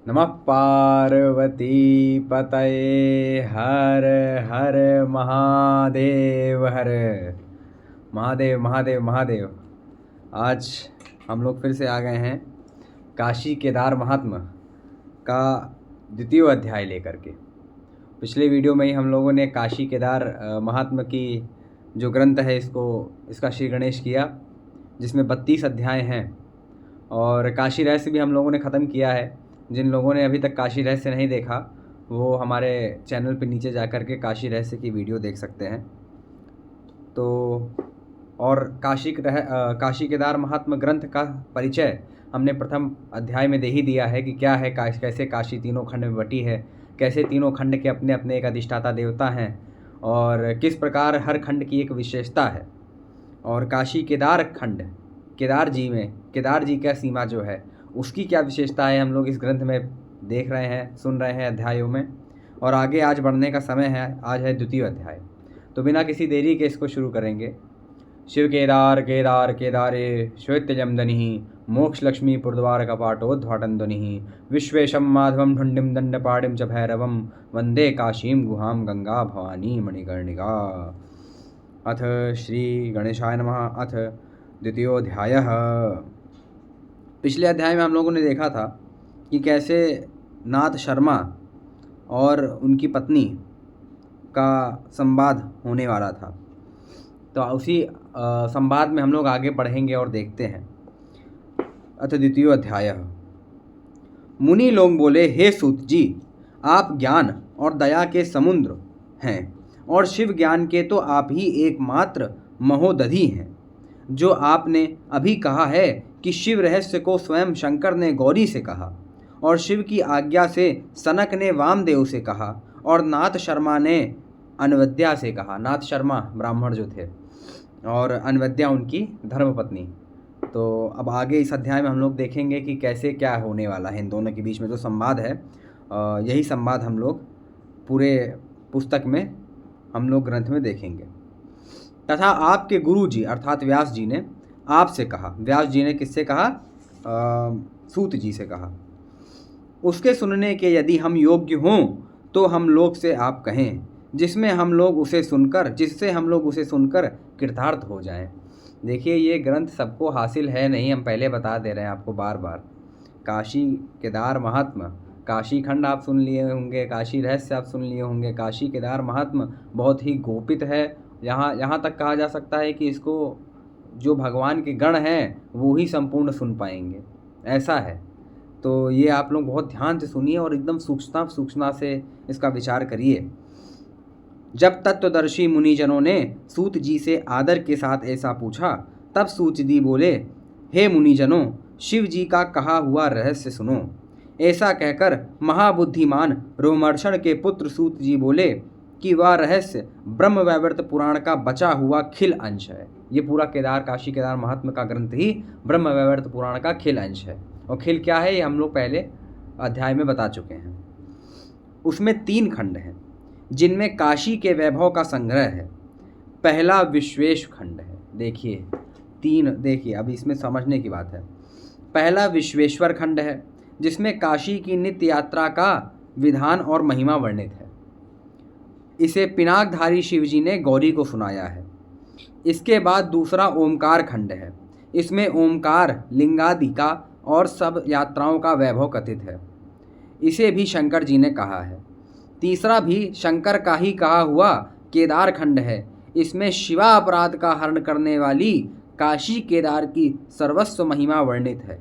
नमः पार्वती पतये हर हर महादेव हर महादेव महादेव महादेव। आज हम लोग फिर से आ गए हैं काशी केदार महात्म्य का द्वितीय अध्याय लेकर के। पिछले वीडियो में ही हम लोगों ने काशी केदार महात्म्य की जो ग्रंथ है इसका श्री गणेश किया, जिसमें 32 अध्याय हैं। और काशी रहस्य भी हम लोगों ने ख़त्म किया है। जिन लोगों ने अभी तक काशी रहस्य नहीं देखा वो हमारे चैनल पे नीचे जा कर के काशी रहस्य की वीडियो देख सकते हैं। तो और काशी केदार महात्म्य ग्रंथ का परिचय हमने प्रथम अध्याय में दे ही दिया है कि क्या है, कैसे काशी तीनों खंड में बटी है, कैसे तीनों खंड के अपने अपने एक अधिष्ठाता देवता हैं और किस प्रकार हर खंड की एक विशेषता है। और काशी केदार खंड केदार जी का सीमा जो है उसकी क्या विशेषता है, हम लोग इस ग्रंथ में देख रहे हैं, सुन रहे हैं अध्यायों में। और आगे आज बढ़ने का समय है। आज है द्वितीय अध्याय। तो बिना किसी देरी के इसको शुरू करेंगे। शिव केदार केदार केदारे श्वेतजम दनि मोक्ष लक्ष्मी पुरद्वार कपाटोद्घाटन ध्वनि विश्वेशम माधवम ढुंडिम दंडपाणिम च भैरवम वंदे काशीम गुहाम गंगा भवानी मणिकर्णिका। अथ श्री गणेशाय नमः। अथ द्वितीयोऽध्यायः। पिछले अध्याय में हम लोगों ने देखा था कि कैसे नाथ शर्मा और उनकी पत्नी का संवाद होने वाला था। तो उसी संवाद में हम लोग आगे बढ़ेंगे और देखते हैं। अथ द्वितीयोऽध्यायः। मुनि लोग बोले, हे सूत जी, आप ज्ञान और दया के समुद्र हैं और शिव ज्ञान के तो आप ही एकमात्र महोदधि हैं। जो आपने अभी कहा है कि शिव रहस्य को स्वयं शंकर ने गौरी से कहा और शिव की आज्ञा से सनक ने वामदेव से कहा और नाथ शर्मा ने अनवद्या से कहा। नाथ शर्मा ब्राह्मण जो थे और अनवद्या उनकी धर्मपत्नी। तो अब आगे इस अध्याय में हम लोग देखेंगे कि कैसे क्या होने वाला है इन दोनों के बीच में जो संवाद है। यही संवाद हम लोग पूरे पुस्तक में हम लोग ग्रंथ में देखेंगे। तथा आपके गुरु जी अर्थात व्यास जी ने आपसे कहा। व्यास जी ने किससे कहा? सूत जी से कहा। उसके सुनने के यदि हम योग्य हों तो हम लोग से आप कहें, जिससे हम लोग उसे सुनकर कृतार्थ हो जाएं। देखिए, ये ग्रंथ सबको हासिल है नहीं, हम पहले बता दे रहे हैं आपको बार बार। काशी केदार महात्म्य, काशी खंड आप सुन लिए होंगे, काशी रहस्य आप सुन लिए होंगे। काशी केदार महात्म्य बहुत ही गोपित है। यहाँ तक कहा जा सकता है कि इसको जो भगवान के गण हैं वो ही संपूर्ण सुन पाएंगे, ऐसा है। तो ये आप लोग बहुत ध्यान से सुनिए और एकदम सूक्ष्मता से इसका विचार करिए। जब तत्वदर्शी मुनिजनों ने सूत जी से आदर के साथ ऐसा पूछा, तब सूत जी बोले, हे मुनिजनों, शिव जी का कहा हुआ रहस्य सुनो। ऐसा कहकर महाबुद्धिमान रोमर्षण के पुत्र सूत जी बोले कि वह रहस्य ब्रह्मवैवर्त पुराण का बचा हुआ खिल अंश है। ये पूरा काशी केदार महात्म्य का ग्रंथ ही ब्रह्मवैवर्त पुराण का खिल अंश है। और खिल क्या है ये हम लोग पहले अध्याय में बता चुके हैं। उसमें 3 खंड हैं जिनमें काशी के वैभव का संग्रह है। पहला विश्वेश खंड है। देखिए अब इसमें समझने की बात है। पहला विश्वेश्वर खंड है जिसमें काशी की नित्य यात्रा का विधान और महिमा वर्णित है। इसे पिनाकधारी शिवजी ने गौरी को सुनाया है। इसके बाद दूसरा ओमकार खंड है। इसमें ओमकार लिंगादि का और सब यात्राओं का वैभव कथित है। इसे भी शंकर जी ने कहा है। तीसरा भी शंकर का ही कहा हुआ केदार खंड है। इसमें शिवा अपराध का हरण करने वाली काशी केदार की सर्वस्व महिमा वर्णित है।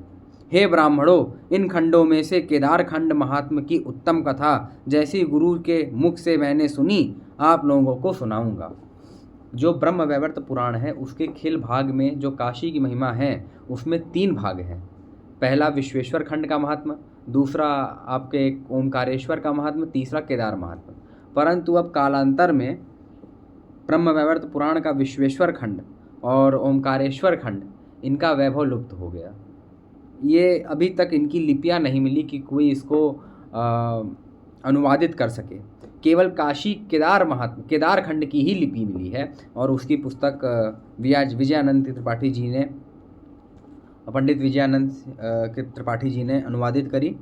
हे ब्राह्मणों, इन खंडों में से केदार खंड महात्म्य की उत्तम कथा जैसी गुरु के मुख से मैंने सुनी आप लोगों को सुनाऊंगा। जो ब्रह्मवैवर्त पुराण है उसके खिल भाग में जो काशी की महिमा है उसमें 3 भाग हैं। पहला विश्वेश्वर खंड का महात्म्य, दूसरा आपके ओमकारेश्वर का महात्म्य, तीसरा केदार महात्म्य। परंतु अब कालांतर में ब्रह्मवैवर्त पुराण का विश्वेश्वर खंड और ओमकारेश्वर खंड इनका वैभव लुप्त हो गया। ये अभी तक इनकी लिपियां नहीं मिली कि कोई इसको अनुवादित कर सके। केवल काशी केदार खंड की ही लिपि मिली है और उसकी पुस्तक विजयानंद त्रिपाठी जी ने पंडित विजयानंद त्रिपाठी जी ने अनुवादित करी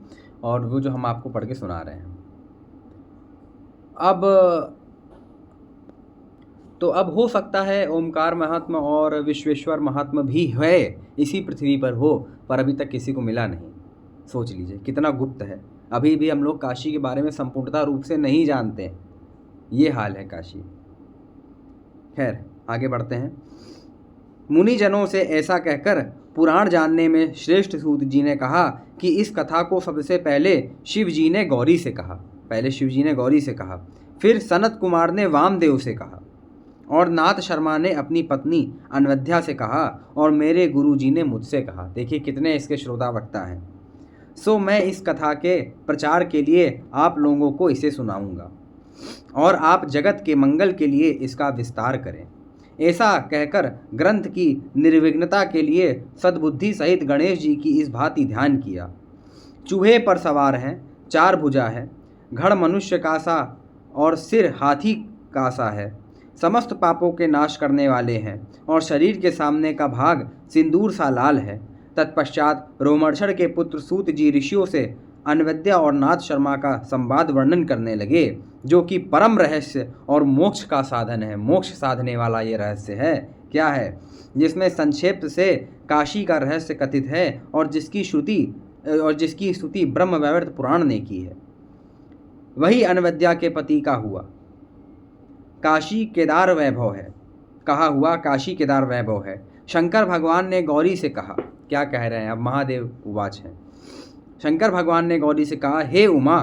और वो जो हम आपको पढ़ के सुना रहे हैं। अब हो सकता है ओमकार महात्मा और विश्वेश्वर महात्मा भी है, इसी पृथ्वी पर हो, पर अभी तक किसी को मिला नहीं। सोच लीजिए कितना गुप्त है। अभी भी हम लोग काशी के बारे में संपूर्णता रूप से नहीं जानते। ये हाल है काशी। खैर आगे बढ़ते हैं। मुनिजनों से ऐसा कहकर पुराण जानने में श्रेष्ठ सूत जी ने कहा कि इस कथा को सबसे पहले शिव जी ने गौरी से कहा। फिर सनत कुमार ने वामदेव से कहा और नाथ शर्मा ने अपनी पत्नी अनवध्या से कहा और मेरे गुरु जी ने मुझसे कहा। देखिए कितने इसके श्रोता वक्ता हैं। सो मैं इस कथा के प्रचार के लिए आप लोगों को इसे सुनाऊंगा और आप जगत के मंगल के लिए इसका विस्तार करें। ऐसा कहकर ग्रंथ की निर्विघ्नता के लिए सद्बुद्धि सहित गणेश जी की इस भांति ध्यान किया। चूहे पर सवार हैं, 4 भुजा है, घड़ मनुष्य का सा और सिर हाथी का सा है, समस्त पापों के नाश करने वाले हैं और शरीर के सामने का भाग सिंदूर सा लाल है। तत्पश्चात रोमर्षण के पुत्र सूत जी ऋषियों से अनवद्या और नाथ शर्मा का संवाद वर्णन करने लगे, जो कि परम रहस्य और मोक्ष का साधन है। मोक्ष साधने वाला ये रहस्य है। क्या है? जिसमें संक्षेप से काशी का रहस्य कथित है और जिसकी स्तुति ब्रह्म वैवर्त पुराण ने की है। वही अनवद्या के पति का हुआ काशी केदार वैभव है। शंकर भगवान ने गौरी से कहा, क्या कह रहे हैं अब? महादेव उवाच है। शंकर भगवान ने गौरी से कहा, हे उमा,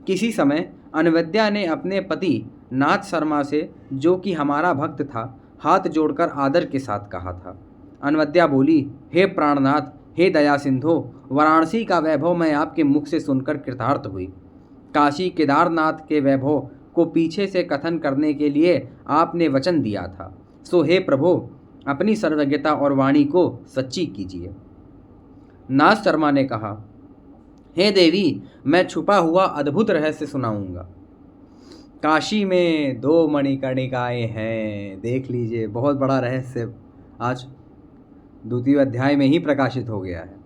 किसी समय अनवद्या ने अपने पति नाथ शर्मा से, जो कि हमारा भक्त था, हाथ जोड़कर आदर के साथ कहा था। अनवद्या बोली, हे प्राणनाथ, हे दया सिंधो, वाराणसी का वैभव मैं आपके मुख से सुनकर कृतार्थ हुई। काशी केदारनाथ के वैभव को पीछे से कथन करने के लिए आपने वचन दिया था। सो हे प्रभु, अपनी सर्वज्ञता और वाणी को सच्ची कीजिए। नाथ शर्मा ने कहा, हे देवी, मैं छुपा हुआ अद्भुत रहस्य सुनाऊंगा। काशी में 2 मणिकर्णिकाएं हैं। देख लीजिए, बहुत बड़ा रहस्य आज 2वें अध्याय में ही प्रकाशित हो गया है।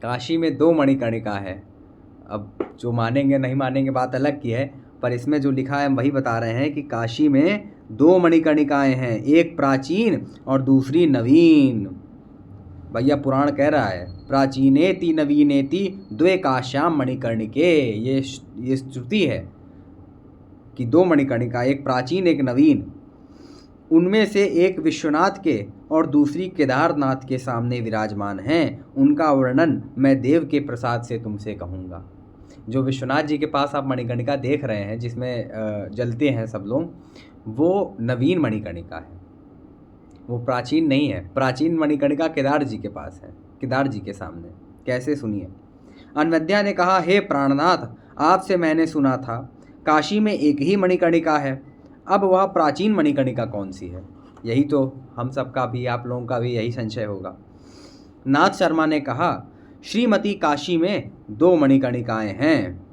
काशी में 2 मणिकर्णिका है। अब जो मानेंगे नहीं मानेंगे बात अलग की है, पर इसमें जो लिखा है हम वही बता रहे हैं कि काशी में 2 मणिकर्णिकाएं हैं, एक प्राचीन और दूसरी नवीन। भैया पुराण कह रहा है, प्राचीनेति नवीनेति द्वे काश्याम मणिकर्णिके। ये श्रुति है कि 2 मणिकर्णिका, एक प्राचीन एक नवीन। उनमें से एक विश्वनाथ के और दूसरी केदारनाथ के सामने विराजमान हैं। उनका वर्णन मैं देव के प्रसाद से तुमसे कहूँगा। जो विश्वनाथ जी के पास आप मणिकर्णिका देख रहे हैं, जिसमें जलते हैं सब लोग, वो नवीन मणिकर्णिका है, वो प्राचीन नहीं है। प्राचीन मणिकर्णिका केदार जी के पास है, केदार जी के सामने। कैसे? सुनिए। अनवद्या ने कहा, हे प्राणनाथ, आपसे मैंने सुना था काशी में एक ही मणिकर्णिका है। अब वह प्राचीन मणिकर्णिका कौन सी है? यही तो हम सबका भी, आप लोगों का भी यही संशय होगा। नाथ शर्मा ने कहा, श्रीमती काशी में 2 मणिकर्णिकाएं हैं।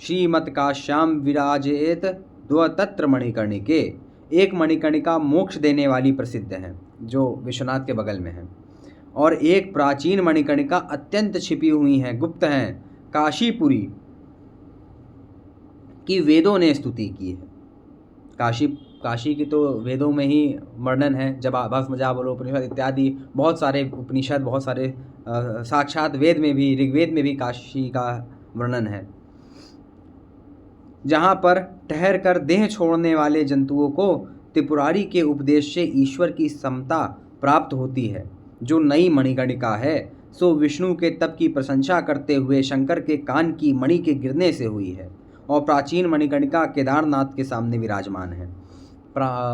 श्रीमत काश्याम विराजेत 2 तत्र मणिकर्णिके। एक मणिकर्णिका मोक्ष देने वाली प्रसिद्ध है, जो विश्वनाथ के बगल में है, और एक प्राचीन मणिकर्णिका अत्यंत छिपी हुई हैं, गुप्त हैं, काशीपुरी की वेदों ने स्तुति की है। काशी की तो वेदों में ही वर्णन है। जब भस्म जाबलो उपनिषद इत्यादि बहुत सारे उपनिषद, बहुत सारे साक्षात वेद में भी, ऋग्वेद में भी काशी का वर्णन है, जहाँ पर ठहर कर देह छोड़ने वाले जंतुओं को त्रिपुरारी के उपदेश से ईश्वर की समता प्राप्त होती है। जो नई मणिकर्णिका है सो विष्णु के तप की प्रशंसा करते हुए शंकर के कान की मणि के गिरने से हुई है, और प्राचीन मणिकर्णिका केदारनाथ के सामने विराजमान है।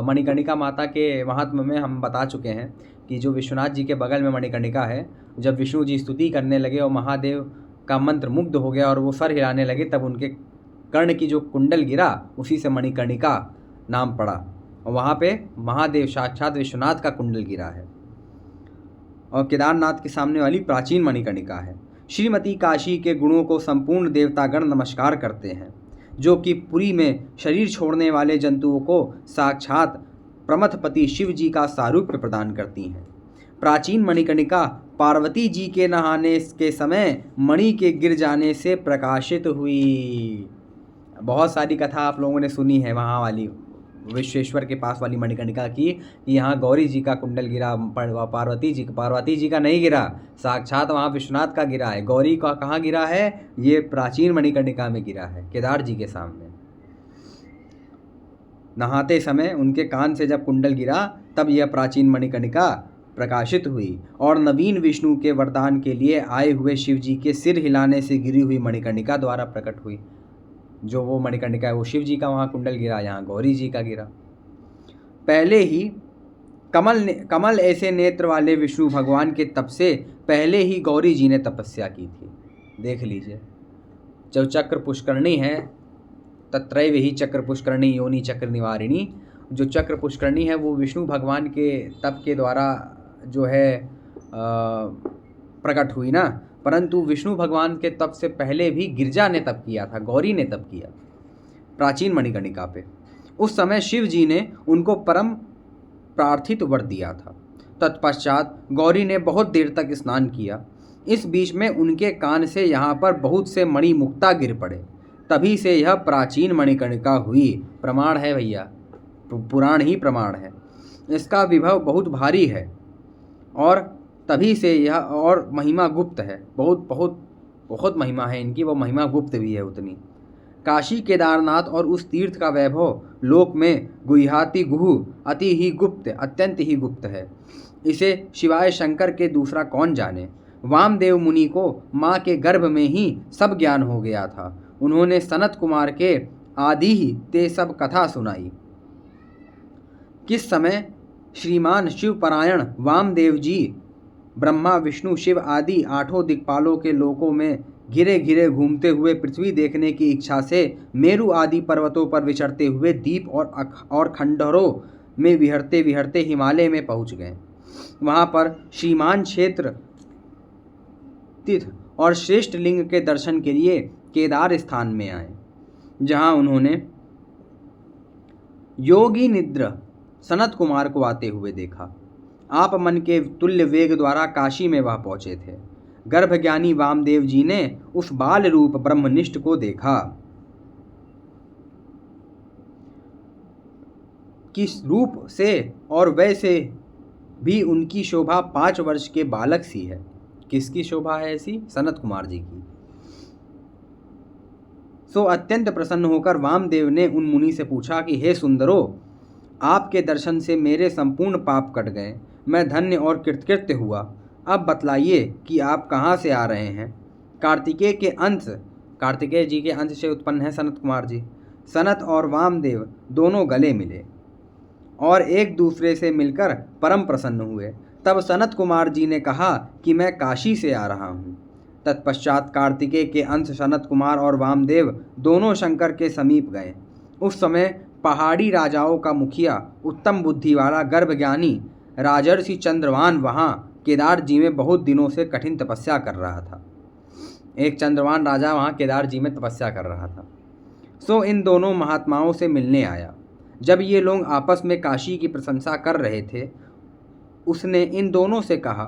मणिकर्णिका माता के महात्म्य में हम बता चुके हैं कि जो विश्वनाथ जी के बगल में मणिकर्णिका है, जब विष्णु जी स्तुति करने लगे और महादेव का मंत्र मुग्ध हो गया और वो सर हिलाने लगे, तब उनके कर्ण की जो कुंडल गिरा, उसी से मणिकर्णिका नाम पड़ा, और वहाँ पे महादेव साक्षात विश्वनाथ का कुंडल गिरा है, और केदारनाथ के सामने वाली प्राचीन मणिकर्णिका है। श्रीमती काशी के गुणों को संपूर्ण देवतागण नमस्कार करते हैं, जो कि पुरी में शरीर छोड़ने वाले जंतुओं को साक्षात प्रमथपति शिव जी का सारूप्य प्रदान करती हैं। प्राचीन मणिकर्णिका पार्वती जी के नहाने के समय मणि के गिर जाने से प्रकाशित हुई। बहुत सारी कथा आप लोगों ने सुनी है वहाँ वाली, विश्वेश्वर के पास वाली मणिकर्णिका की, कि यहाँ गौरी जी का कुंडल गिरा, पार्वती जी का नहीं गिरा, साक्षात वहाँ विश्वनाथ का गिरा है। गौरी का कहाँ गिरा है? ये प्राचीन मणिकर्णिका में गिरा है, केदार जी के सामने। नहाते समय उनके कान से जब कुंडल गिरा तब यह प्राचीन मणिकर्णिका प्रकाशित हुई, और नवीन विष्णु के वरदान के लिए आए हुए शिव जी के सिर हिलाने से गिरी हुई मणिकर्णिका द्वारा प्रकट हुई। जो वो मणिकर्णिका है वो शिव जी का वहाँ कुंडल गिरा, यहाँ गौरी जी का गिरा। पहले ही कमल ऐसे नेत्र वाले विष्णु भगवान के तप से पहले ही गौरी जी ने तपस्या की थी। देख लीजिए, जो चक्र पुष्करणी है, तत्रैव ही चक्र पुष्करणी योनि चक्र निवारिणी, जो चक्र पुष्करणी है वो विष्णु भगवान के तप के द्वारा जो है प्रकट हुई ना। परंतु विष्णु भगवान के तप से पहले भी गिरजा ने तप किया था, गौरी ने तप किया प्राचीन मणिकर्णिका पे। उस समय शिव जी ने उनको परम प्रार्थित वर दिया था। तत्पश्चात गौरी ने बहुत देर तक स्नान किया। इस बीच में उनके कान से यहाँ पर बहुत से मणि मुक्ता गिर पड़े, तभी से यह प्राचीन मणिकर्णिका हुई। प्रमाण है भैया, पुराण ही प्रमाण है। इसका विभव बहुत भारी है और तभी से यह, और महिमा गुप्त है, बहुत बहुत बहुत महिमा है इनकी, वो महिमा गुप्त भी है उतनी। काशी केदारनाथ और उस तीर्थ का वैभव लोक में गुह्याति गुहु अति ही गुप्त, अत्यंत ही गुप्त है। इसे शिवाय शंकर के दूसरा कौन जाने। वामदेव मुनि को माँ के गर्भ में ही सब ज्ञान हो गया था। उन्होंने सनत कुमार के आदि ही ते सब कथा सुनाई। किस समय श्रीमान शिवपरायण वामदेव जी ब्रह्मा विष्णु शिव आदि आठों दिक्पालों के लोकों में घिरे घिरे घूमते हुए पृथ्वी देखने की इच्छा से मेरु आदि पर्वतों पर विचरते हुए द्वीप और खंडहरों में विहरते विहरते हिमालय में पहुंच गए। वहां पर श्रीमान क्षेत्र तीर्थ और श्रेष्ठ लिंग के दर्शन के लिए केदार स्थान में आए, जहां उन्होंने योगी निद्र सनत कुमार को आते हुए देखा। आप मन के तुल्य वेग द्वारा काशी में वह पहुंचे थे। गर्भज्ञानी वामदेव जी ने उस बाल रूप ब्रह्मनिष्ठ को देखा। किस रूप से और वैसे भी उनकी शोभा 5 वर्ष के बालक सी है। किसकी शोभा है ऐसी? सनत कुमार जी की। सो अत्यंत प्रसन्न होकर वामदेव ने उन मुनि से पूछा कि हे सुंदरो, आपके दर्शन से मेरे संपूर्ण पाप कट गए, मैं धन्य और कृतकृत्य हुआ। अब बतलाइए कि आप कहाँ से आ रहे हैं। कार्तिकेय जी के अंश से उत्पन्न है सनत कुमार जी। सनत और वामदेव दोनों गले मिले और एक दूसरे से मिलकर परम प्रसन्न हुए। तब सनत कुमार जी ने कहा कि मैं काशी से आ रहा हूँ। तत्पश्चात कार्तिकेय के अंश सनत कुमार और वामदेव दोनों शंकर के समीप गए। उस समय पहाड़ी राजाओं का मुखिया, उत्तम बुद्धि वाला गर्भज्ञानी राजर्षि चंद्रवान वहाँ केदार जी में बहुत दिनों से कठिन तपस्या कर रहा था। एक चंद्रवान राजा वहाँ केदार जी में तपस्या कर रहा था। सो इन दोनों महात्माओं से मिलने आया। जब ये लोग आपस में काशी की प्रशंसा कर रहे थे, उसने इन दोनों से कहा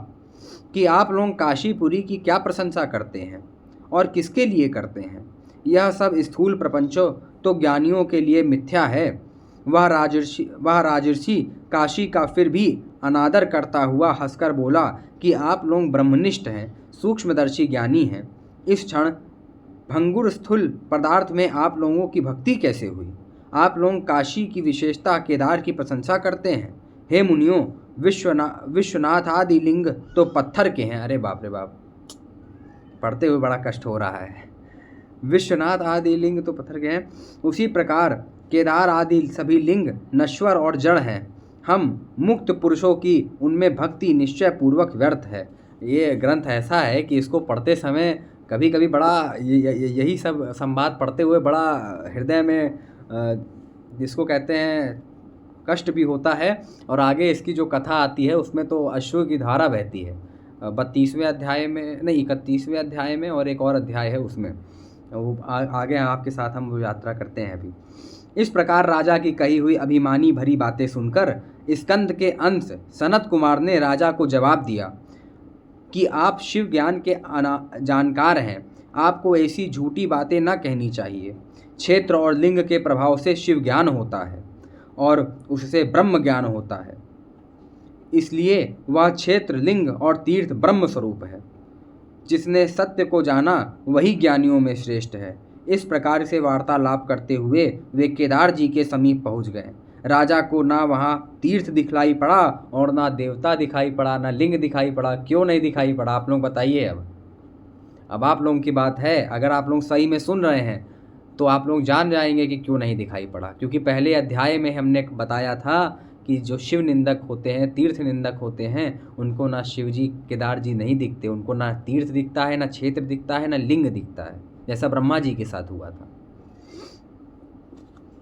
कि आप लोग काशीपुरी की क्या प्रशंसा करते हैं और किसके लिए करते हैं। यह सब स्थूल प्रपंचों तो ज्ञानियों के लिए मिथ्या है। वह राजर्षि काशी का फिर भी अनादर करता हुआ हंसकर बोला कि आप लोग ब्रह्मनिष्ठ हैं, सूक्ष्मदर्शी ज्ञानी हैं। इस क्षण भंगुर स्थूल पदार्थ में आप लोगों की भक्ति कैसे हुई। आप लोग काशी की विशेषता केदार की प्रशंसा करते हैं। हे मुनियों, विश्वनाथ आदि लिंग तो पत्थर के हैं। अरे बाप रे बाप, पढ़ते हुए बड़ा कष्ट हो रहा है। विश्वनाथ आदि लिंग तो पत्थर के हैं, उसी प्रकार केदार आदि सभी लिंग नश्वर और जड़ हैं। हम मुक्त पुरुषों की उनमें भक्ति निश्चय पूर्वक व्यर्थ है। ये ग्रंथ ऐसा है कि इसको पढ़ते समय कभी कभी बड़ा यही सब संवाद पढ़ते हुए बड़ा हृदय में जिसको कहते हैं कष्ट भी होता है, और आगे इसकी जो कथा आती है उसमें तो अश्रु की धारा बहती है। 32वें अध्याय में नहीं, 31वें अध्याय में और एक और अध्याय है उसमें, वो आगे आपके साथ हम वो यात्रा करते हैं अभी। इस प्रकार राजा की कही हुई अभिमानी भरी बातें सुनकर स्कंद के अंश सनत कुमार ने राजा को जवाब दिया कि आप शिव ज्ञान के जानकार हैं। आपको ऐसी झूठी बातें न कहनी चाहिए। क्षेत्र और लिंग के प्रभाव से शिव ज्ञान होता है और उससे ब्रह्म ज्ञान होता है। इसलिए वह क्षेत्र, लिंग और तीर्थ ब्रह्म स्वरूप है। जिसने सत्य को जाना वही ज्ञानियों में श्रेष्ठ है। इस प्रकार से वार्तालाप करते हुए वे केदार जी के समीप पहुंच गए। राजा को ना वहाँ तीर्थ दिखलाई पड़ा और ना देवता दिखाई पड़ा, ना लिंग दिखाई पड़ा। क्यों नहीं दिखाई पड़ा, आप लोग बताइए। अब आप लोगों की बात है। अगर आप लोग सही में सुन रहे हैं तो आप लोग जान जाएंगे कि क्यों नहीं दिखाई पड़ा। क्योंकि पहले अध्याय में हमने बताया था कि जो शिव निंदक होते हैं, तीर्थ निंदक होते हैं, उनको ना शिव जी, केदार जी नहीं दिखते। उनको ना तीर्थ दिखता है, ना क्षेत्र दिखता है, ना लिंग दिखता है, जैसा ब्रह्मा जी के साथ हुआ था।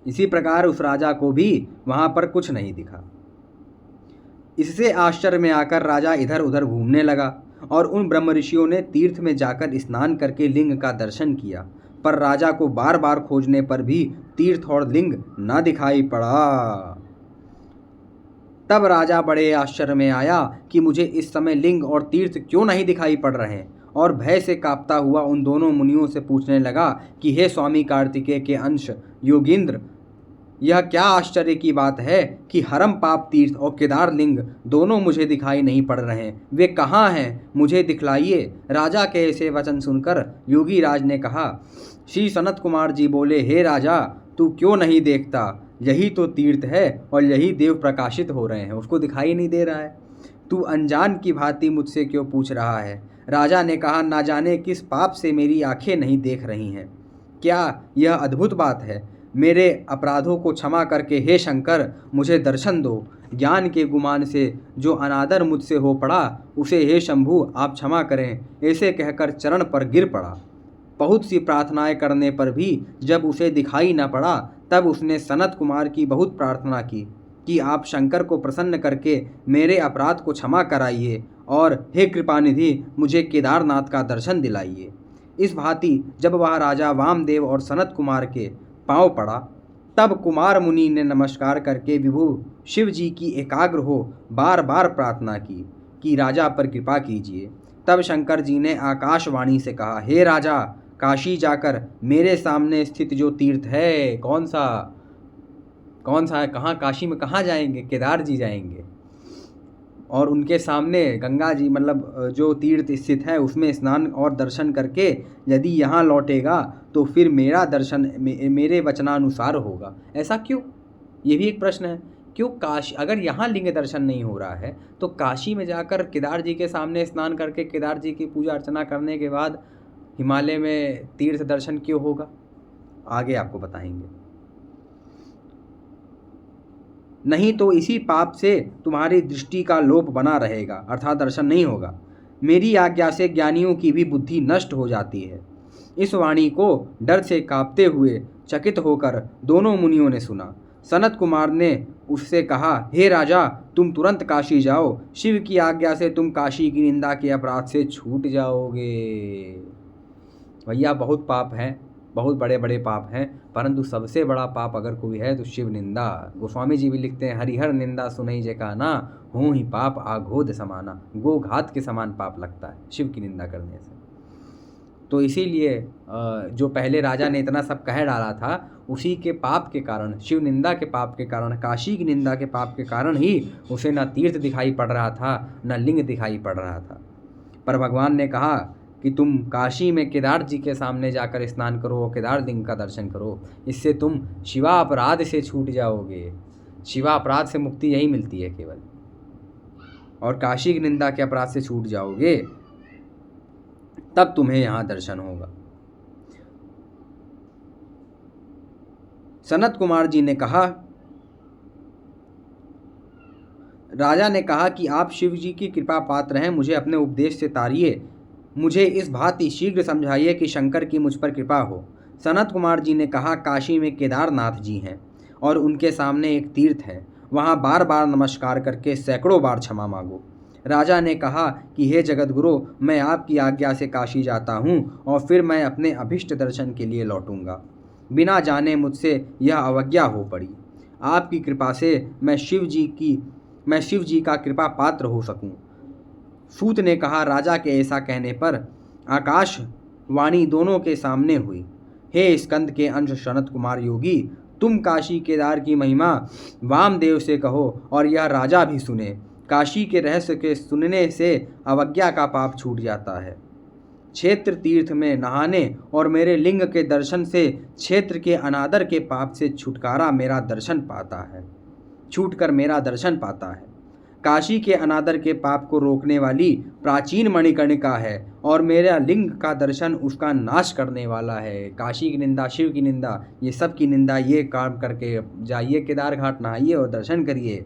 इसी प्रकार उस राजा को भी वहां पर कुछ नहीं दिखा। इससे आश्चर्य में आकर राजा इधर उधर घूमने लगा और उन ब्रह्म ऋषियों ने तीर्थ में जाकर स्नान करके लिंग का दर्शन किया, पर राजा को बार बार खोजने पर भी तीर्थ और लिंग न दिखाई पड़ा। तब राजा बड़े आश्चर्य में आया कि मुझे इस समय लिंग और तीर्थ क्यों नहीं दिखाई पड़ रहे, और भय से कांपता हुआ उन दोनों मुनियों से पूछने लगा कि हे स्वामी कार्तिकेय के अंश योगींद्र, यह क्या आश्चर्य की बात है कि हरम पाप तीर्थ और केदार लिंग दोनों मुझे दिखाई नहीं पड़ रहे। वे कहाँ हैं, मुझे दिखलाइए। राजा के ऐसे वचन सुनकर योगी राज ने कहा। श्री सनत कुमार जी बोले, हे राजा, तू क्यों नहीं देखता? यही तो तीर्थ है और यही देव प्रकाशित हो रहे हैं, उसको दिखाई नहीं दे रहा है। तू अनजान की भांति मुझसे क्यों पूछ रहा है? राजा ने कहा, ना जाने किस पाप से मेरी आंखें नहीं देख रही हैं। क्या यह अद्भुत बात है? मेरे अपराधों को क्षमा करके हे शंकर मुझे दर्शन दो। ज्ञान के गुमान से जो अनादर मुझसे हो पड़ा उसे हे शंभु आप क्षमा करें। ऐसे कहकर चरण पर गिर पड़ा। बहुत सी प्रार्थनाएं करने पर भी जब उसे दिखाई न पड़ा, तब उसने सनत कुमार की बहुत प्रार्थना की कि आप शंकर को प्रसन्न करके मेरे अपराध को क्षमा कराइए और हे कृपानिधि मुझे केदारनाथ का दर्शन दिलाइए। इस भांति जब वह राजा वामदेव और सनत कुमार के पांव पड़ा, तब कुमार मुनि ने नमस्कार करके विभु शिव जी की एकाग्र हो बार बार प्रार्थना की कि राजा पर कृपा कीजिए। तब शंकर जी ने आकाशवाणी से कहा, हे राजा, काशी जाकर मेरे सामने स्थित जो तीर्थ है, कौन सा है, कहाँ? काशी में कहाँ जाएंगे? केदार जी जाएंगे और उनके सामने गंगा जी, मतलब जो तीर्थ स्थित है, उसमें स्नान और दर्शन करके यदि यहाँ लौटेगा तो फिर मेरा दर्शन मेरे वचनानुसार होगा। ऐसा क्यों? ये भी एक प्रश्न है। क्यों काशी, अगर यहाँ लिंग दर्शन नहीं हो रहा है तो काशी में जाकर केदार जी के सामने स्नान करके केदार जी की पूजा अर्चना करने के बाद हिमालय में तीर्थ दर्शन क्यों होगा? आगे आपको बताएंगे। नहीं तो इसी पाप से तुम्हारी दृष्टि का लोप बना रहेगा, अर्थात दर्शन नहीं होगा। मेरी आज्ञा से ज्ञानियों की भी बुद्धि नष्ट हो जाती है। इस वाणी को डर से कांपते हुए चकित होकर दोनों मुनियों ने सुना। सनत कुमार ने उससे कहा, हे राजा, तुम तुरंत काशी जाओ। शिव की आज्ञा से तुम काशी की निंदा के अपराध से छूट जाओगे। भैया बहुत पाप हैं, बहुत बड़े बड़े पाप हैं, परंतु सबसे बड़ा पाप अगर कोई है तो शिव निंदा। गोस्वामी जी भी लिखते हैं, हरिहर निंदा सुनई जे काना, हूँ ही पाप आघोद समाना। गो घात के समान पाप लगता है शिव की निंदा करने से। तो इसीलिए जो पहले राजा ने इतना सब कह डाला था, उसी के पाप के कारण, शिव निंदा के पाप के कारण, काशी की निंदा के पाप के कारण ही उसे न तीर्थ दिखाई पड़ रहा था, न लिंग दिखाई पड़ रहा था। पर भगवान ने कहा कि तुम काशी में केदार जी के सामने जाकर स्नान करो, केदार लिंग का दर्शन करो, इससे तुम शिवा अपराध से छूट जाओगे। शिवा अपराध से मुक्ति यही मिलती है केवल, और काशी की निंदा के अपराध से छूट जाओगे, तब तुम्हें यहाँ दर्शन होगा। सनत कुमार जी ने कहा, राजा ने कहा कि आप शिव जी की कृपा पात्र हैं, मुझे अपने उपदेश से तारिए। मुझे इस भांति शीघ्र समझाइए कि शंकर की मुझ पर कृपा हो। सनत कुमार जी ने कहा, काशी में केदारनाथ जी हैं और उनके सामने एक तीर्थ है, वहाँ बार बार नमस्कार करके सैकड़ों बार क्षमा मांगो। राजा ने कहा कि हे जगतगुरु, मैं आपकी आज्ञा से काशी जाता हूँ और फिर मैं अपने अभिष्ट दर्शन के लिए लौटूंगा। बिना जाने मुझसे यह अवज्ञा हो पड़ी। आपकी कृपा से मैं शिव जी का कृपा पात्र हो सकूं। सूत ने कहा, राजा के ऐसा कहने पर आकाशवाणी दोनों के सामने हुई। हे स्कंद के अंश सनत कुमार योगी, तुम काशी केदार की महिमा वामदेव से कहो और यह राजा भी सुने। काशी के रहस्य के सुनने से अवज्ञा का पाप छूट जाता है। क्षेत्र तीर्थ में नहाने और मेरे लिंग के दर्शन से क्षेत्र के अनादर के पाप से छुटकारा मेरा दर्शन पाता है, छूटकर मेरा दर्शन पाता है। काशी के अनादर के पाप को रोकने वाली प्राचीन मणिकर्णिका है और मेरा लिंग का दर्शन उसका नाश करने वाला है। काशी की निंदा, शिव की निंदा, ये सब की निंदा ये काम करके जाइए केदार घाट, नहाइए और दर्शन करिए।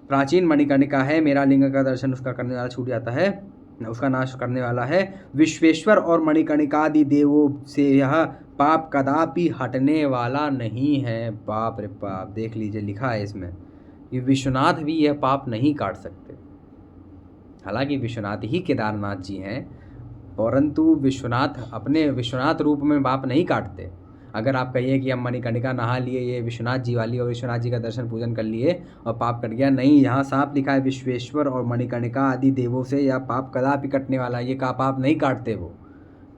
प्राचीन मणिकर्णिका है, मेरा लिंग का दर्शन उसका करने वाला छूट जाता है, उसका नाश करने वाला है। विश्वेश्वर और मणिकर्णिकादि देवों से यह पाप कदापि हटने वाला नहीं है। बाप रे बाप, देख लीजिए लिखा है इसमें कि विश्वनाथ भी यह पाप नहीं काट सकते। हालांकि विश्वनाथ ही केदारनाथ जी हैं, परंतु विश्वनाथ अपने विश्वनाथ रूप में पाप नहीं काटते। अगर आप कहिए कि हम मणिकर्णिका नहा लिए, ये विश्वनाथ जी वाली, और विश्वनाथ जी का दर्शन पूजन कर लिए और पाप कट गया, नहीं, यहाँ साफ लिखा है विश्वेश्वर और मणिकर्णिका आदि देवों से यह पाप कदापि कटने वाला, ये का पाप नहीं काटते वो।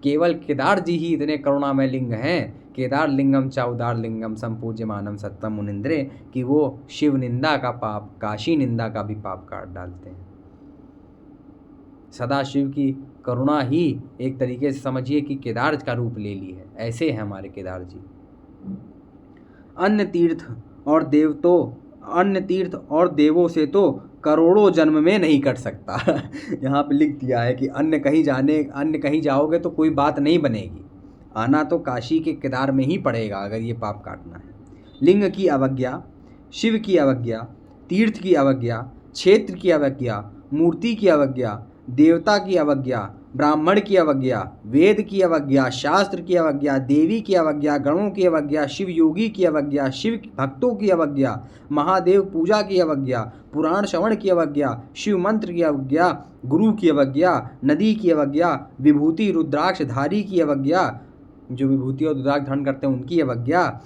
केवल केदार जी ही इतने करुणामय लिंग हैं, केदार लिंगम चा उदार लिंगम संपूज्यमानम सत्तम मुनिंद्रे, कि वो शिव निंदा का पाप, काशी निंदा का भी पाप काट डालते हैं। सदा शिव की करुणा ही एक तरीके से समझिए कि केदार का रूप ले ली है। ऐसे हैं हमारे केदार जी। अन्य तीर्थ और देवों से तो करोड़ों जन्म में नहीं कट सकता। यहाँ पे लिख दिया है कि अन्य कहीं जाओगे तो कोई बात नहीं बनेगी, आना तो काशी के केदार में ही पड़ेगा अगर ये पाप काटना है। लिंग की अवज्ञा, शिव की अवज्ञा, तीर्थ की अवज्ञा, क्षेत्र की अवज्ञा, मूर्ति की अवज्ञा, देवता की अवज्ञा, ब्राह्मण की अवज्ञा, वेद की अवज्ञा, शास्त्र की अवज्ञा, देवी की अवज्ञा, गणों की अवज्ञा, शिव योगी की अवज्ञा, शिव भक्तों की अवज्ञा, महादेव पूजा की अवज्ञा, पुराण श्रवण की अवज्ञा, शिव मंत्र की अवज्ञा, गुरु की अवज्ञा, नदी की अवज्ञा, विभूति रुद्राक्ष धारी की अवज्ञा, जो विभूति और रुद्राक्ष धारण करते हैं उनकी अवज्ञा,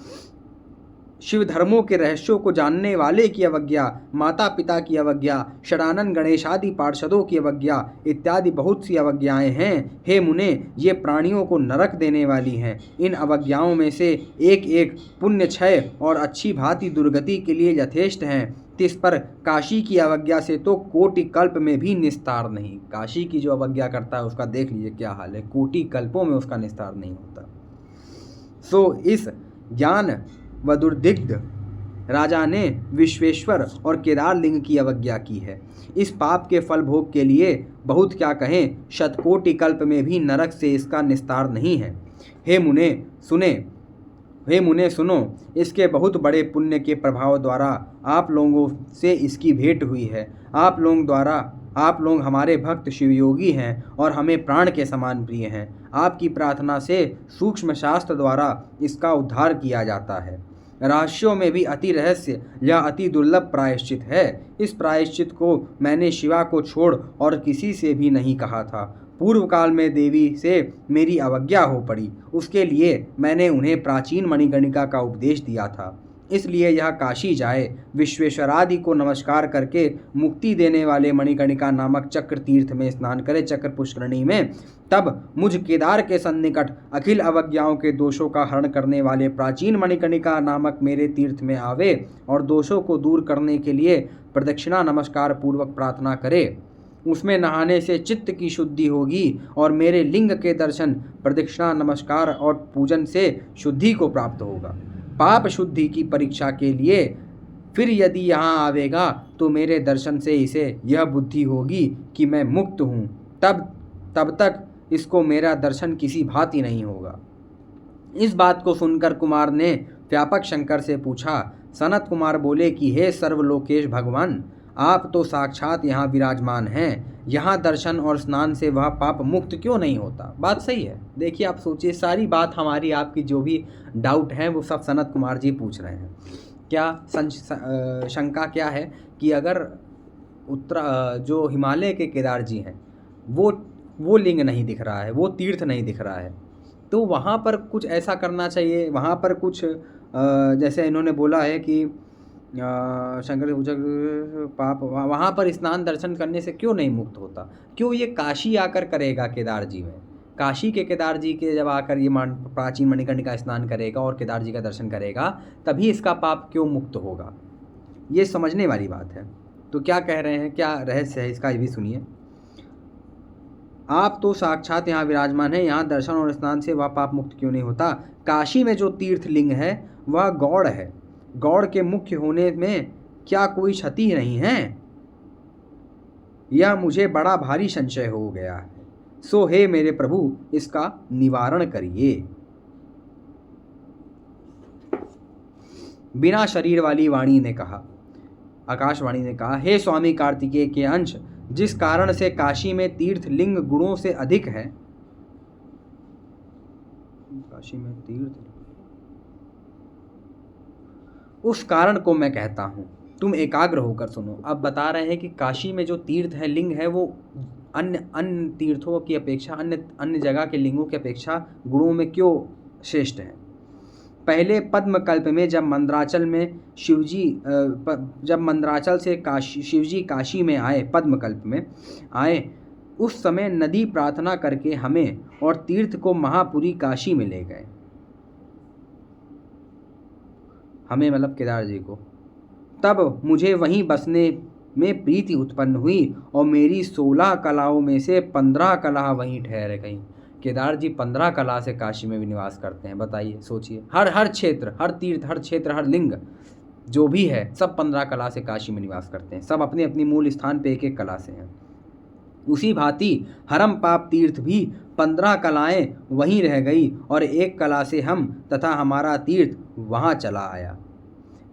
शिव धर्मों के रहस्यों को जानने वाले की अवज्ञा, माता पिता की अवज्ञा, षडानन गणेश आदि पार्षदों की अवज्ञा इत्यादि बहुत सी अवज्ञाएं हैं। हे मुने, ये प्राणियों को नरक देने वाली हैं। इन अवज्ञाओं में से एक एक पुण्य क्षय और अच्छी भांति दुर्गति के लिए यथेष्ट हैं। तिस पर काशी की अवज्ञा से तो कोटि कल्प में भी निस्तार नहीं। काशी की जो अवज्ञा करता है उसका देख लीजिए क्या हाल है, कोटि कल्पों में उसका निस्तार नहीं होता। सो इस ज्ञान व दुर्दिग्ध राजा ने विश्वेश्वर और केदार लिंग की अवज्ञा की है। इस पाप के फल भोग के लिए बहुत क्या कहें, शतकोटि कल्प में भी नरक से इसका निस्तार नहीं है। हे मुने सुनो, इसके बहुत बड़े पुण्य के प्रभाव द्वारा आप लोगों से इसकी भेंट हुई है। आप लोग हमारे भक्त शिवयोगी हैं और हमें प्राण के समान प्रिय हैं। आपकी प्रार्थना से सूक्ष्म शास्त्र द्वारा इसका उद्धार किया जाता है। रहस्यों में भी अति रहस्य या अति दुर्लभ प्रायश्चित है। इस प्रायश्चित को मैंने शिवा को छोड़ और किसी से भी नहीं कहा था। पूर्व काल में देवी से मेरी अवज्ञा हो पड़ी, उसके लिए मैंने उन्हें प्राचीन मणिकर्णिका का उपदेश दिया था। इसलिए यह काशी जाए, विश्वेश्वरादि को नमस्कार करके मुक्ति देने वाले मणिकर्णिका नामक चक्र तीर्थ में स्नान करे, चक्र पुष्करणी में, तब मुझ केदार के सन्निकट अखिल अवज्ञाओं के दोषों का हरण करने वाले प्राचीन मणिकर्णिका नामक मेरे तीर्थ में आवे और दोषों को दूर करने के लिए प्रदक्षिणा नमस्कार पूर्वक प्रार्थना करे। उसमें नहाने से चित्त की शुद्धि होगी और मेरे लिंग के दर्शन, प्रदक्षिणा नमस्कार और पूजन से शुद्धि को प्राप्त होगा। पाप शुद्धि की परीक्षा के लिए फिर यदि यहाँ आवेगा तो मेरे दर्शन से इसे यह बुद्धि होगी कि मैं मुक्त हूँ, तब तक इसको मेरा दर्शन किसी भांति नहीं होगा। इस बात को सुनकर कुमार ने व्यापक शंकर से पूछा। सनत कुमार बोले कि हे सर्वलोकेश भगवान, आप तो साक्षात यहाँ विराजमान हैं, यहाँ दर्शन और स्नान से वह पाप मुक्त क्यों नहीं होता? बात सही है। देखिए, आप सोचिए, सारी बात हमारी आपकी जो भी डाउट हैं वो सब सनत कुमार जी पूछ रहे हैं। क्या शंका क्या है कि अगर जो हिमालय के केदार जी हैं वो लिंग नहीं दिख रहा है, वो तीर्थ नहीं दिख रहा है, तो वहाँ पर कुछ ऐसा करना चाहिए। वहाँ पर कुछ जैसे इन्होंने बोला है कि शंकर से पूछा पाप वहाँ पर स्नान दर्शन करने से क्यों नहीं मुक्त होता, क्यों ये काशी आकर करेगा केदार जी में, काशी के केदार जी के जब आकर ये प्राचीन मणिकर्णिका स्नान करेगा और केदार जी का दर्शन करेगा तभी इसका पाप क्यों मुक्त होगा, ये समझने वाली बात है। तो क्या कह रहे हैं, क्या रहस्य है इसका, ये भी सुनिए। आप तो साक्षात यहाँ विराजमान है, यहाँ दर्शन और स्नान से वह पाप मुक्त क्यों नहीं होता। काशी में जो तीर्थ लिंग है वह गौड़ है, गौड़ के मुख्य होने में क्या कोई क्षति नहीं है, यह मुझे बड़ा भारी संशय हो गया है। सो हे मेरे प्रभु इसका निवारण करिए। बिना शरीर वाली वाणी ने कहा, आकाशवाणी ने कहा, हे स्वामी कार्तिकेय के अंश, जिस कारण से काशी में तीर्थ लिंग गुणों से अधिक है, काशी में तीर्थ, उस कारण को मैं कहता हूं, तुम एकाग्र होकर सुनो। अब बता रहे हैं कि काशी में जो तीर्थ है, लिंग है, वो अन्य तीर्थों की अपेक्षा, अन्य जगह के लिंगों की अपेक्षा गुणों में क्यों श्रेष्ठ है। पहले पद्मकल्प में जब मंदराचल से शिवजी काशी में आए, पद्मकल्प में आए, उस समय नदी प्रार्थना करके हमें और तीर्थ को महापुरी काशी में ले गए, हमें मतलब केदार जी को। तब मुझे वहीं बसने में प्रीति उत्पन्न हुई और मेरी 16 कलाओं में से 15 कला वहीं ठहर गई। केदार जी 15 कला से काशी में भी निवास करते हैं, बताइए, सोचिए। हर क्षेत्र, हर तीर्थ, हर क्षेत्र, हर लिंग जो भी है, सब 15 कला से काशी में निवास करते हैं, सब अपने अपनी मूल स्थान पे एक एक कला से हैं। उसी भांति हरम पाप तीर्थ भी 15 कलाएं वहीं रह गई और एक कला से हम तथा हमारा तीर्थ वहाँ चला आया।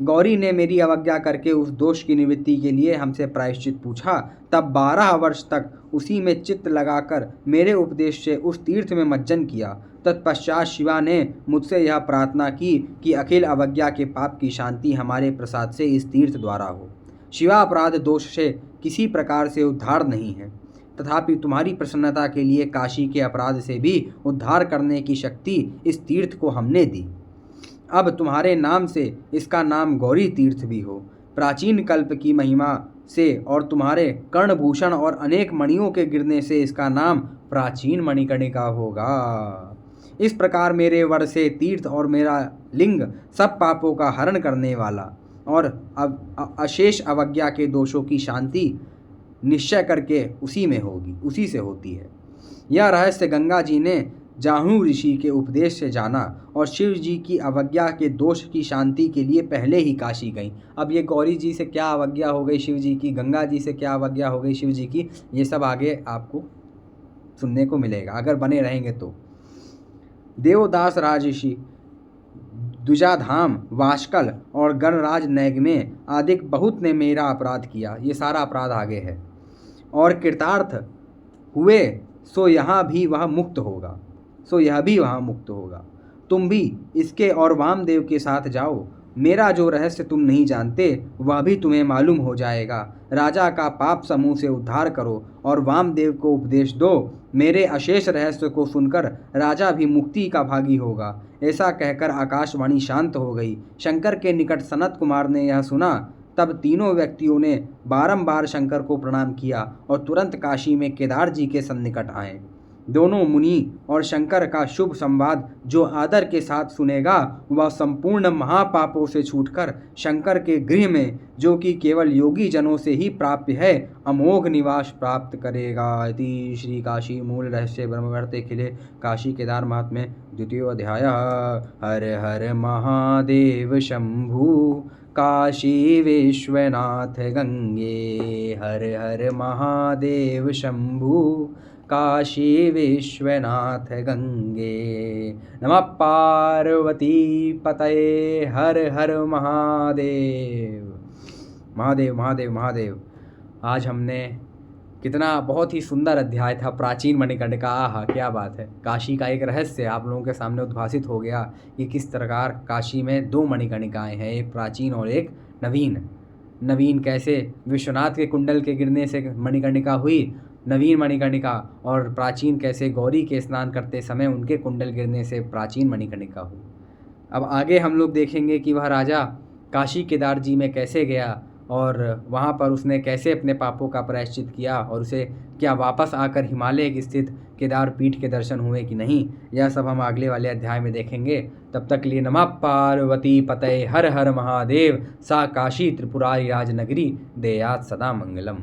गौरी ने मेरी अवज्ञा करके उस दोष की निवृत्ति के लिए हमसे प्रायश्चित पूछा। तब 12 वर्ष तक उसी में चित्त लगाकर मेरे उपदेश से उस तीर्थ में मज्जन किया। तत्पश्चात शिवा ने मुझसे यह प्रार्थना की कि अखिल अवज्ञा के पाप की शांति हमारे प्रसाद से इस तीर्थ द्वारा हो। शिवा अपराध दोष से किसी प्रकार से उद्धार नहीं है, तथापि तुम्हारी प्रसन्नता के लिए काशी के अपराध से भी उद्धार करने की शक्ति इस तीर्थ को हमने दी। अब तुम्हारे नाम से इसका नाम गौरी तीर्थ भी हो। प्राचीन कल्प की महिमा से और तुम्हारे कर्णभूषण और अनेक मणियों के गिरने से इसका नाम प्राचीन मणिकर्णिका होगा। इस प्रकार मेरे वर से तीर्थ और मेरा लिंग सब पापों का हरण करने वाला और अशेष अवज्ञा के दोषों की शांति निश्चय करके उसी से होती है। यह रहस्य गंगा जी ने जाहू ऋषि के उपदेश से जाना और शिव जी की अवज्ञा के दोष की शांति के लिए पहले ही काशी गई। अब ये गौरी जी से क्या अवज्ञा हो गई शिव जी की, गंगा जी से क्या अवज्ञा हो गई शिव जी की, ये सब आगे आपको सुनने को मिलेगा अगर बने रहेंगे तो। देवदास राजऋषि, द्विजाधाम, वाशकल और गणराज नैगमे आदि बहुत ने मेरा अपराध किया, ये सारा अपराध आगे है, और कृतार्थ हुए, सो यह भी वहाँ मुक्त होगा। तुम भी इसके और वामदेव के साथ जाओ। मेरा जो रहस्य तुम नहीं जानते वह भी तुम्हें मालूम हो जाएगा। राजा का पाप समूह से उद्धार करो और वामदेव को उपदेश दो। मेरे अशेष रहस्य को सुनकर राजा भी मुक्ति का भागी होगा। ऐसा कहकर आकाशवाणी शांत हो गई। शंकर के निकट सनत कुमार ने यह सुना। तब तीनों व्यक्तियों ने बारंबार शंकर को प्रणाम किया और तुरंत काशी में केदार जी के सन्निकट आए। दोनों मुनि और शंकर का शुभ संवाद जो आदर के साथ सुनेगा वह संपूर्ण महापापों से छूटकर शंकर के गृह में, जो कि केवल योगी जनों से ही प्राप्य है, अमोघ निवास प्राप्त करेगा। इति श्री काशी मूल रहस्य ब्रह्मवर्ते खिले काशी केदार महात्म्य द्वितीय अध्याय। हर हर महादेव शंभु काशी विश्वनाथ गंगे। हर हर महादेव शंभु काशी विश्वनाथ गंगे। नमः पार्वती पतये। हर हर महादेव। महादेव महादेव महादेव। आज हमने कितना बहुत ही सुंदर अध्याय था प्राचीन मणिकर्णिका। आहा, क्या बात है। काशी का एक रहस्य आप लोगों के सामने उद्भासित हो गया कि किस प्रकार काशी में 2 मणिकर्णिकाएँ हैं, एक प्राचीन और एक नवीन। नवीन कैसे विश्वनाथ के कुंडल के गिरने से मणिकर्णिका हुई, नवीन मणिकर्णिका, और प्राचीन कैसे गौरी के स्नान करते समय उनके कुंडल गिरने से प्राचीन मणिकर्णिका हुई। अब आगे हम लोग देखेंगे कि वह राजा काशी केदार जी में कैसे गया और वहाँ पर उसने कैसे अपने पापों का प्रायश्चित किया और उसे क्या वापस आकर हिमालय स्थित केदार पीठ के दर्शन हुए कि नहीं, यह सब हम अगले वाले अध्याय में देखेंगे। तब तक के लिए नमः पार्वती पतये हर हर महादेव। सा काशी त्रिपुरारी राजनगरी देयात सदा मंगलम।